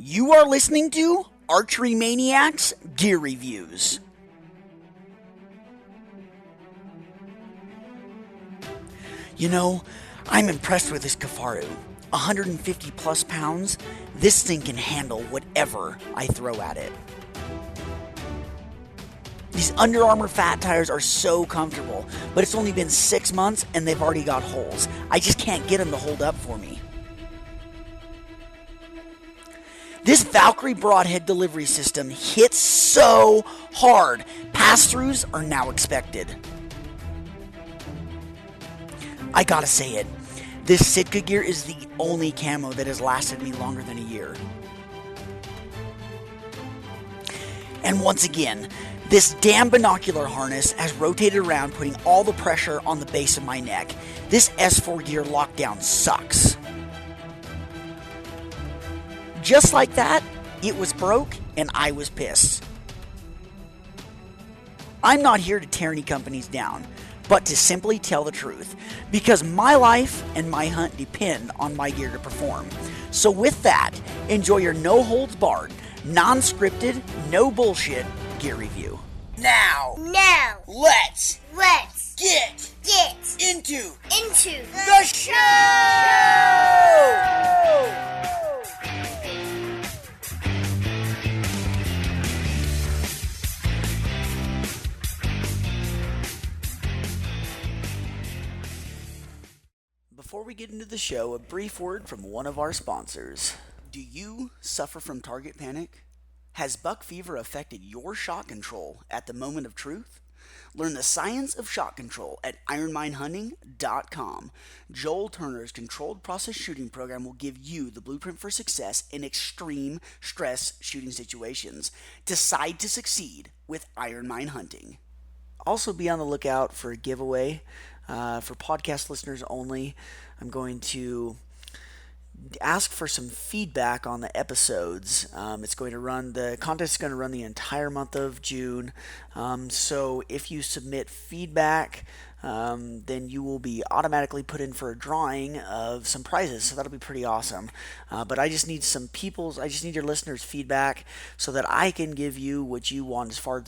You are listening to Archery Maniacs Gear Reviews. You know, I'm impressed with this Kafaru. 150 plus pounds, this thing can handle whatever I throw at it. These Under Armour fat tires are so comfortable, but it's only been 6 months and they've already got holes. I just can't get them to hold up for me. This Valkyrie broadhead delivery system hits so hard, pass-throughs are now expected. I gotta say it, this Sitka gear is the only camo that has lasted me longer than a year. And once again, this damn binocular harness has rotated around, putting all the pressure on the base of my neck. This S4 gear lockdown sucks. Just like that, it was broke and I was pissed. I'm not here to tear any companies down, but to simply tell the truth, because my life and my hunt depend on my gear to perform. So with that, enjoy your no-holds-barred, non-scripted, no bullshit gear review. Now, let's get into the show! Before we get into the show, a brief word from one of our sponsors. Do you suffer from target panic? Has buck fever affected your shot control at the moment of truth? Learn the science of shot control at ironminehunting.com. Joel Turner's controlled process shooting program will give you the blueprint for success in extreme stress shooting situations. Decide to succeed with Iron Mine Hunting. Also be on the lookout for a giveaway. For podcast listeners only, I'm going to ask for some feedback on the episodes. The contest is going to run the entire month of June. So if you submit feedback, then you will be automatically put in for a drawing of some prizes. So that'll be pretty awesome. But I just need your listeners' feedback so that I can give you what you want as far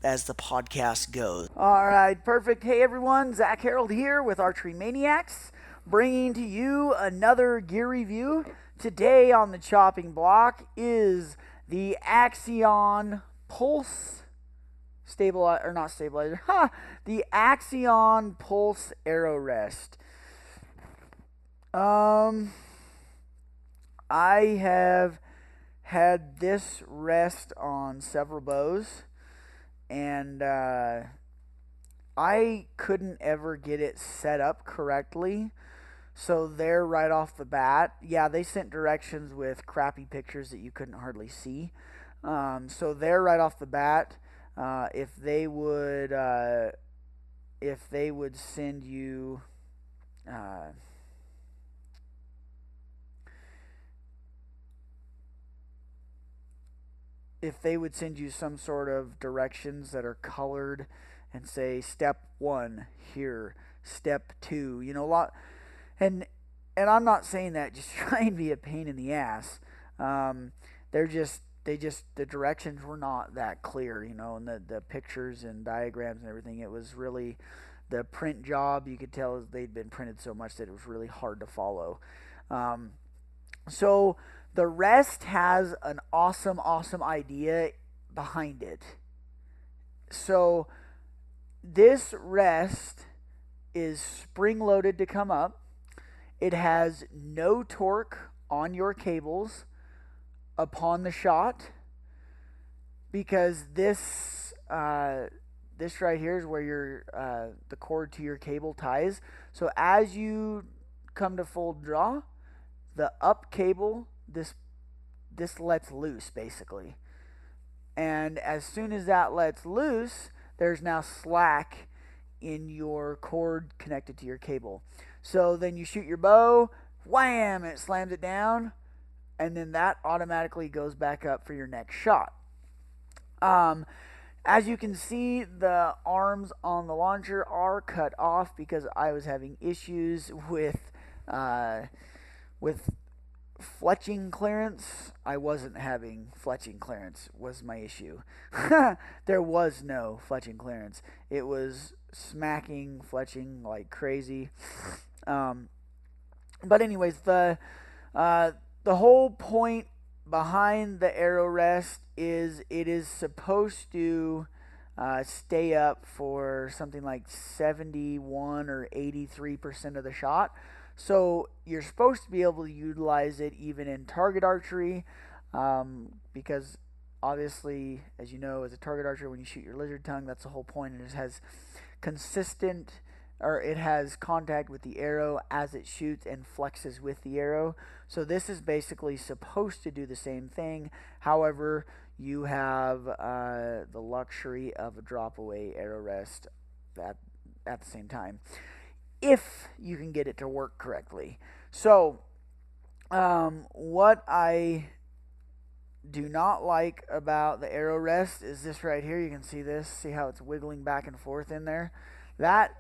as the podcast goes. All right, perfect. Hey everyone, Zach Herold here with Archery Maniacs, bringing to you another gear review. Today on the chopping block is the Axion Pulse the Axion Pulse Arrow Rest. I have had this rest on several bows, and I couldn't ever get it set up correctly. So there right off the bat, they sent directions with crappy pictures that you couldn't hardly see. So there right off the bat, if they would send you some sort of directions that are colored and say step 1 here, step 2, a lot. And I'm not saying that just trying to be a pain in the ass. The directions were not that clear, and the pictures and diagrams and everything. It was really the print job. You could tell they'd been printed so much that it was really hard to follow. So the rest has an awesome idea behind it. So this rest is spring-loaded to come up. It has no torque on your cables upon the shot, because this right here is where your the cord to your cable ties. So as you come to full draw, the up cable, this lets loose basically, and as soon as that lets loose, there's now slack in your cord connected to your cable. So then you shoot your bow, wham, it slams it down, and then that automatically goes back up for your next shot. As you can see, the arms on the launcher are cut off because I was having issues with fletching clearance, I wasn't having fletching clearance was my issue. There was no fletching clearance. It was smacking, fletching like crazy. Um, but anyways, the whole point behind the arrow rest is it is supposed to stay up for something like 71 or 83% of the shot. So you're supposed to be able to utilize it even in target archery, because obviously, as you know, as a target archer, when you shoot your lizard tongue, that's the whole point. It has consistent, or it has contact with the arrow as it shoots and flexes with the arrow. So this is basically supposed to do the same thing. However, you have the luxury of a drop away arrow rest at the same time, if you can get it to work correctly. So what I do not like about the arrow rest is this right here. You can see this. See how it's wiggling back and forth in there? That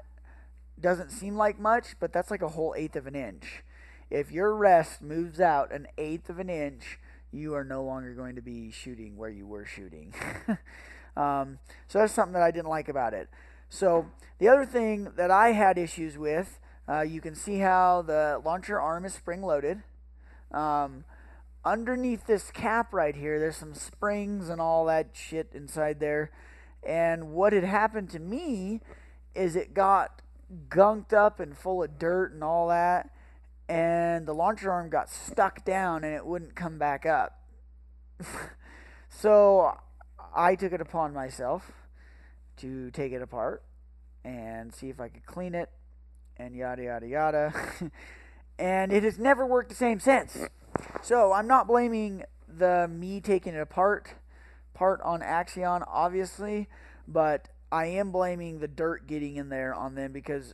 doesn't seem like much, but that's like a whole eighth of an inch. If your rest moves out an eighth of an inch, you are no longer going to be shooting where you were shooting. So that's something that I didn't like about it. So the other thing that I had issues with, you can see how the launcher arm is spring-loaded. Underneath this cap right here, there's some springs and all that shit inside there. And what had happened to me is it got gunked up and full of dirt and all that, and the launcher arm got stuck down and it wouldn't come back up. So I took it upon myself to take it apart and see if I could clean it and yada yada yada. And it has never worked the same since. So I'm not blaming the me taking it apart part on Axion, obviously, but I am blaming the dirt getting in there on them, because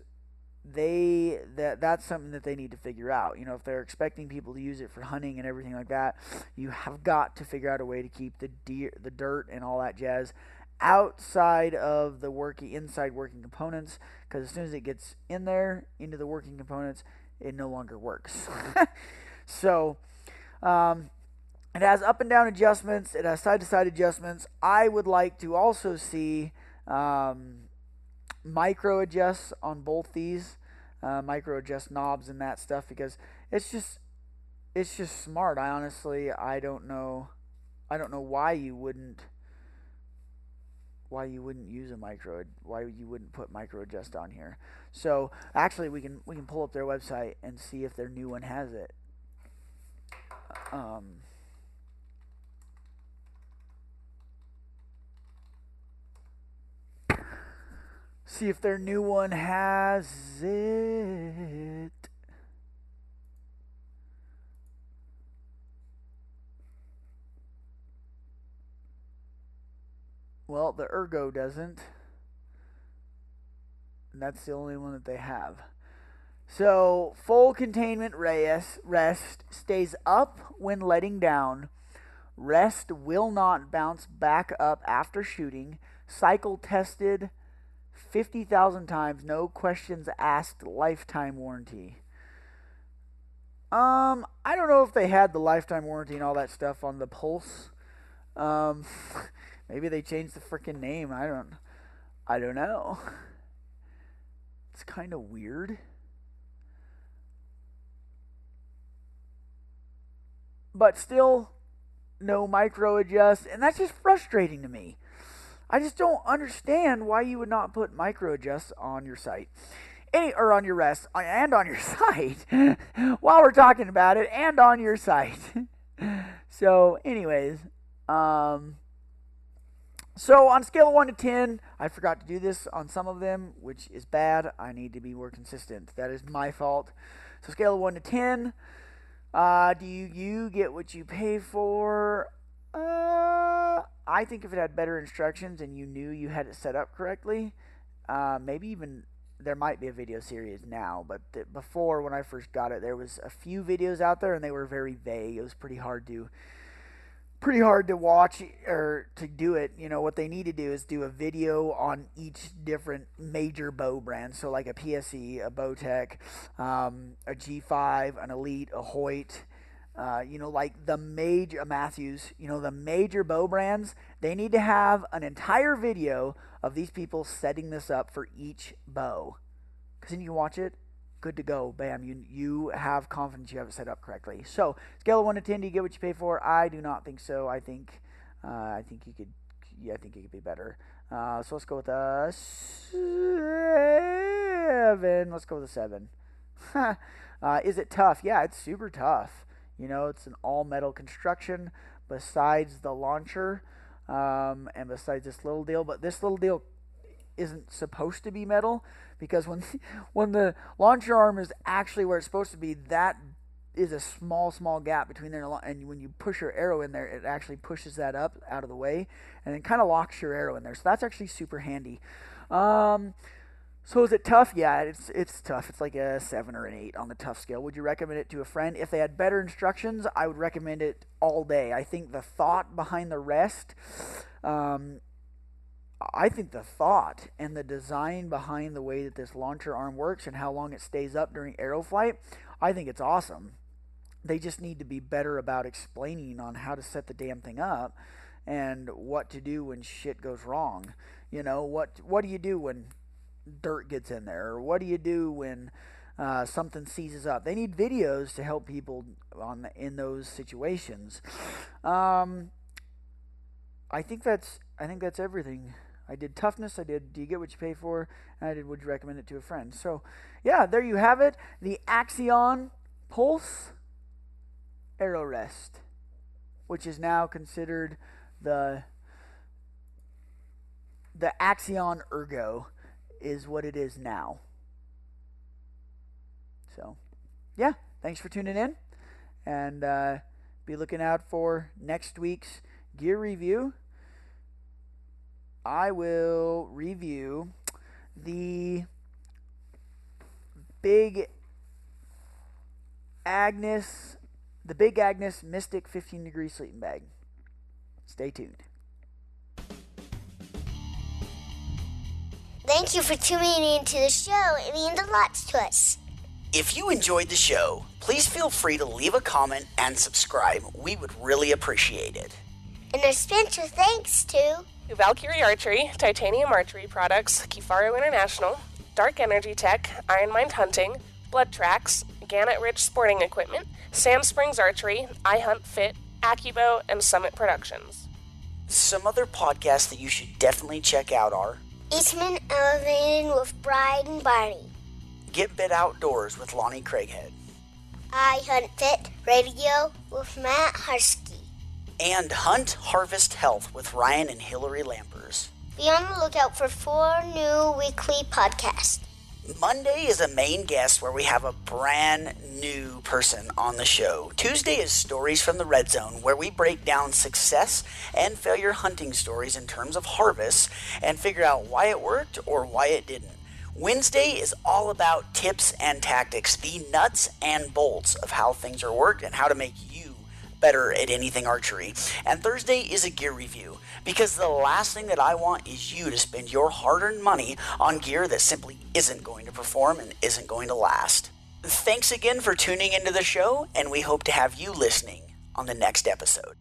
that's something that they need to figure out. You know, if they're expecting people to use it for hunting and everything like that, you have got to figure out a way to keep the dirt and all that jazz outside of the inside working components, because as soon as it gets in there into the working components, it no longer works. So it has up and down adjustments. It has side to side adjustments. I would like to also see micro adjusts on both these, micro adjust knobs and that stuff, because it's just smart. I don't know why you wouldn't use why you wouldn't put micro adjust on here. So actually we can pull up their website and see if their new one has it. See if their new one has it. Well, the Ergo doesn't. And that's the only one that they have. So, full containment rest stays up when letting down. Rest will not bounce back up after shooting. Cycle tested 50,000 times, no questions asked, lifetime warranty. I don't know if they had the lifetime warranty and all that stuff on the Pulse. Maybe they changed the freaking name. I don't know. It's kind of weird. But still, no micro adjust, and that's just frustrating to me. I just don't understand why you would not put micro adjusts on your site, or on your rest, and on your site. While we're talking about it, and on your site. So, anyways, so on a scale of 1 to 10, I forgot to do this on some of them, which is bad. I need to be more consistent. That is my fault. So scale of 1 to 10, do you get what you pay for? I think if it had better instructions and you knew you had it set up correctly, maybe even there might be a video series now, but before, when I first got it, there was a few videos out there and they were very vague. It was pretty hard to watch or to do it. You know, what they need to do is do a video on each different major bow brand. So like a PSE, a Bowtech, a G5, an Elite, a Hoyt, Like the major Matthews, the major bow brands, they need to have an entire video of these people setting this up for each bow. Because then you can watch it, good to go, bam, you have confidence you have it set up correctly. So, scale of 1 to 10, do you get what you pay for? I do not think so. I think you could, I think it could be better. So let's go with a 7. Let's go with a 7. Is it tough? Yeah, it's super tough. It's an all-metal construction besides the launcher and besides this little deal. But this little deal isn't supposed to be metal because when the launcher arm is actually where it's supposed to be, that is a small gap between there and when you push your arrow in there, it actually pushes that up out of the way and then kind of locks your arrow in there. So that's actually super handy. So is it tough? Yeah, it's tough. It's like a 7 or an 8 on the tough scale. Would you recommend it to a friend? If they had better instructions, I would recommend it all day. I think the thought behind the rest, I think the thought and the design behind the way that this launcher arm works and how long it stays up during arrow flight, I think it's awesome. They just need to be better about explaining on how to set the damn thing up and what to do when shit goes wrong. What do you do when dirt gets in there, or what do you do when something seizes up? They need videos to help people in those situations. I think that's everything. I did toughness, I did do you get what you pay for, and I did would you recommend it to a friend. So yeah, there you have it, the Axion Pulse arrow rest, which is now considered the Axion Ergo is what it is now. So, yeah, thanks for tuning in, and be looking out for next week's gear review. I will review the Big Agnes Mystic 15-degree sleeping bag. Stay tuned. Thank you for tuning into the show. It means a lot to us. If you enjoyed the show, please feel free to leave a comment and subscribe. We would really appreciate it. And a special thanks to Valkyrie Archery, Titanium Archery Products, Kifaro International, Dark Energy Tech, Iron Mind Hunting, Blood Tracks, Gannett Ridge Sporting Equipment, Sand Springs Archery, iHunt Fit, AccuBow, and Summit Productions. Some other podcasts that you should definitely check out are Eastman Elevated with Bride and Barney, Get Bit Outdoors with Lonnie Craighead, iHunt Fit Radio with Matt Harsky, and Hunt Harvest Health with Ryan and Hillary Lampers. Be on the lookout for 4 new weekly podcasts. Monday is a main guest where we have a brand new person on the show. Tuesday is Stories from the Red Zone, where we break down success and failure hunting stories in terms of harvests and figure out why it worked or why it didn't. Wednesday is all about tips and tactics, the nuts and bolts of how things are worked and how to make you better at anything archery. And Thursday is a gear review, because the last thing that I want is you to spend your hard-earned money on gear that simply isn't going to perform and isn't going to last. Thanks again for tuning into the show, and we hope to have you listening on the next episode.